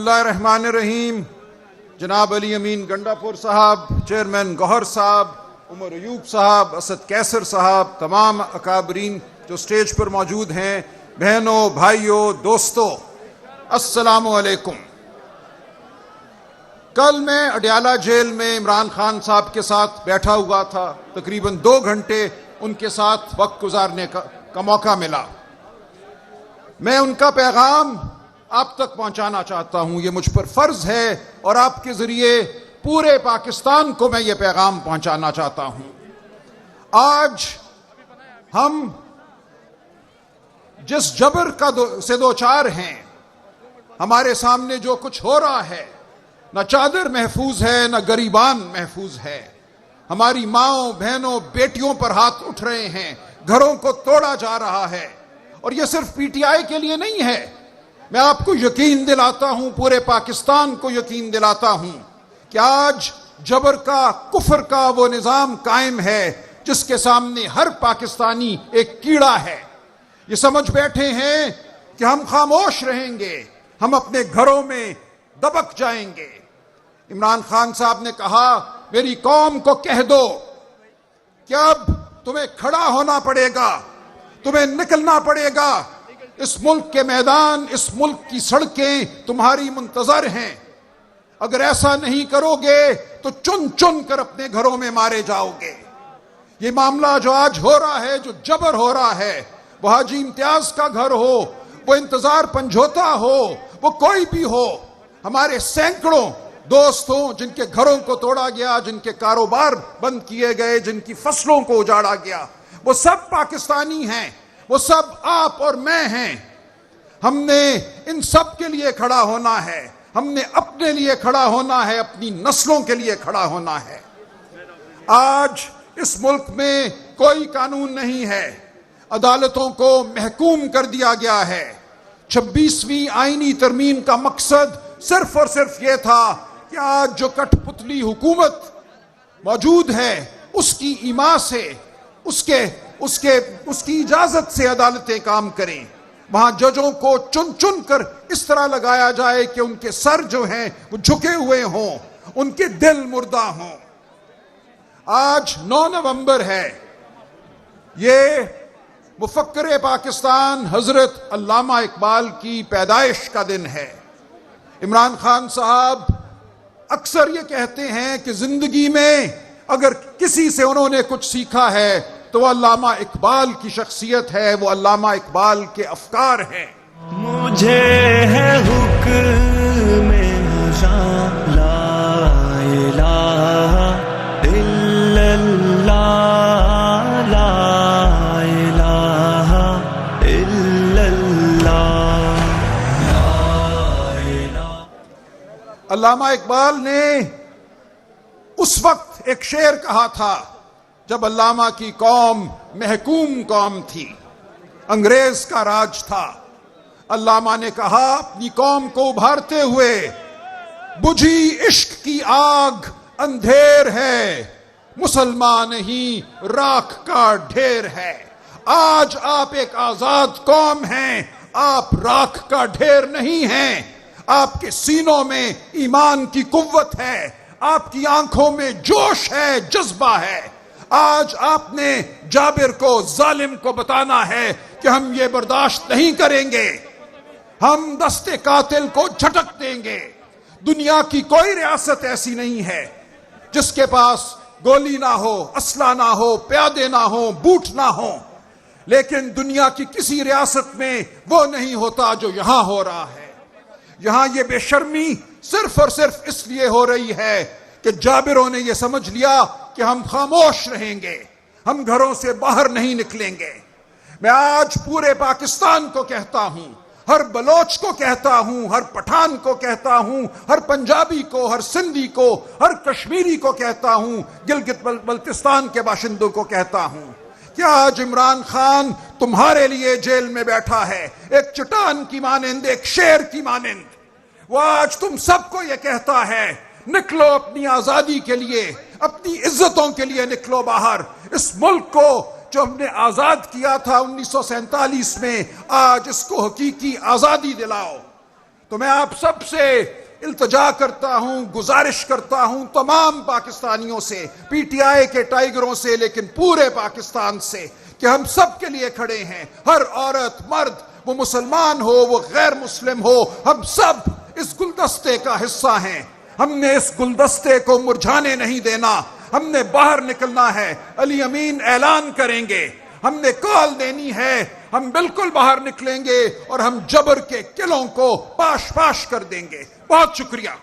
اللہ الرحمن الرحیم. جناب علی امین گنڈاپور صاحب، چیئرمین گوہر صاحب، عمر ایوب صاحب، اسد کیسر صاحب، تمام اکابرین جو سٹیج پر موجود ہیں، بہنوں، بھائیوں، دوستوں، السلام علیکم. کل میں اڈیالہ جیل میں عمران خان صاحب کے ساتھ بیٹھا ہوا تھا. تقریباً 2 گھنٹے ان کے ساتھ وقت گزارنے کا موقع ملا. میں ان کا پیغام آپ تک پہنچانا چاہتا ہوں. یہ مجھ پر فرض ہے اور آپ کے ذریعے پورے پاکستان کو میں یہ پیغام پہنچانا چاہتا ہوں. آج ہم جس جبر سے دوچار ہیں، ہمارے سامنے جو کچھ ہو رہا ہے، نہ چادر محفوظ ہے، نہ گریبان محفوظ ہے. ہماری ماؤں، بہنوں، بیٹیوں پر ہاتھ اٹھ رہے ہیں، گھروں کو توڑا جا رہا ہے. اور یہ صرف پی ٹی آئی کے لیے نہیں ہے. میں آپ کو یقین دلاتا ہوں، پورے پاکستان کو یقین دلاتا ہوں کہ آج جبر کا، کفر کا وہ نظام قائم ہے جس کے سامنے ہر پاکستانی ایک کیڑا ہے. یہ سمجھ بیٹھے ہیں کہ ہم خاموش رہیں گے، ہم اپنے گھروں میں دبک جائیں گے. عمران خان صاحب نے کہا، میری قوم کو کہہ دو کہ اب تمہیں کھڑا ہونا پڑے گا، تمہیں نکلنا پڑے گا. اس ملک کے میدان، اس ملک کی سڑکیں تمہاری منتظر ہیں. اگر ایسا نہیں کرو گے تو چن چن کر اپنے گھروں میں مارے جاؤ گے. یہ معاملہ جو آج ہو رہا ہے، جو جبر ہو رہا ہے، وہ حاجی امتیاز کا گھر ہو، وہ انتظار پنجھوتا ہو، وہ کوئی بھی ہو، ہمارے سینکڑوں دوست ہوں جن کے گھروں کو توڑا گیا، جن کے کاروبار بند کیے گئے، جن کی فصلوں کو اجاڑا گیا، وہ سب پاکستانی ہیں، وہ سب آپ اور میں ہیں. ہم نے ان سب کے لیے کھڑا ہونا ہے. ہم نے اپنے لیے کھڑا ہونا ہے، اپنی نسلوں کے لیے کھڑا ہونا ہے. آج اس ملک میں کوئی قانون نہیں ہے. عدالتوں کو محکوم کر دیا گیا ہے. 26ویں آئینی ترمیم کا مقصد صرف اور صرف یہ تھا کہ آج جو کٹ پتلی حکومت موجود ہے، اس کی ایما سے، اس کی اجازت سے عدالتیں کام کریں. وہاں ججوں کو چن چن کر اس طرح لگایا جائے کہ ان کے سر جو ہیں وہ جھکے ہوئے ہوں، ان کے دل مردہ ہوں. آج 9 نومبر ہے. یہ مفکر پاکستان حضرت علامہ اقبال کی پیدائش کا دن ہے. عمران خان صاحب اکثر یہ کہتے ہیں کہ زندگی میں اگر کسی سے انہوں نے کچھ سیکھا ہے تو وہ علامہ اقبال کی شخصیت ہے، وہ علامہ اقبال کے افکار ہیں. مجھے ہے حکم لا الہ الا اللہ، لا الہ الا اللہ. علامہ اقبال نے اس وقت ایک شعر کہا تھا جب علامہ کی قوم محکوم قوم تھی، انگریز کا راج تھا. علامہ نے کہا اپنی قوم کو ابھارتے ہوئے، بجھی عشق کی آگ اندھیر ہے، مسلمان نہیں راکھ کا ڈھیر ہے. آج آپ ایک آزاد قوم ہیں، آپ راکھ کا ڈھیر نہیں ہیں. آپ کے سینوں میں ایمان کی قوت ہے، آپ کی آنکھوں میں جوش ہے، جذبہ ہے. آج آپ نے جابر کو، ظالم کو بتانا ہے کہ ہم یہ برداشت نہیں کریں گے، ہم دست قاتل کو جھٹک دیں گے. دنیا کی کوئی ریاست ایسی نہیں ہے جس کے پاس گولی نہ ہو، اسلحہ نہ ہو، پیادے نہ ہو، بوٹ نہ ہو. لیکن دنیا کی کسی ریاست میں وہ نہیں ہوتا جو یہاں ہو رہا ہے. یہاں یہ بے شرمی صرف اور صرف اس لیے ہو رہی ہے کہ جابروں نے یہ سمجھ لیا کہ ہم خاموش رہیں گے، ہم گھروں سے باہر نہیں نکلیں گے. میں آج پورے پاکستان کو کہتا ہوں، ہر بلوچ کو کہتا ہوں، ہر پٹھان کو کہتا ہوں، ہر پنجابی کو، ہر سندھی کو، ہر کشمیری کو کہتا ہوں، گلگت بلتستان کے باشندوں کو کہتا ہوں کہ آج عمران خان تمہارے لیے جیل میں بیٹھا ہے، ایک چٹان کی مانند، ایک شیر کی مانند. وہ آج تم سب کو یہ کہتا ہے، نکلو اپنی آزادی کے لیے، اپنی عزتوں کے لیے نکلو باہر. اس ملک کو جو ہم نے آزاد کیا تھا 1947 میں، آج اس کو حقیقی آزادی دلاؤ. تو میں آپ سب سے التجا کرتا ہوں، گزارش کرتا ہوں، تمام پاکستانیوں سے، پی ٹی آئی کے ٹائیگروں سے، لیکن پورے پاکستان سے، کہ ہم سب کے لیے کھڑے ہیں. ہر عورت، مرد، وہ مسلمان ہو، وہ غیر مسلم ہو، ہم سب اس گلدستے کا حصہ ہیں. ہم نے اس گلدستے کو مرجھانے نہیں دینا. ہم نے باہر نکلنا ہے. علی امین اعلان کریں گے، ہم نے کال دینی ہے، ہم بالکل باہر نکلیں گے اور ہم جبر کے قلعوں کو پاش پاش کر دیں گے. بہت شکریہ.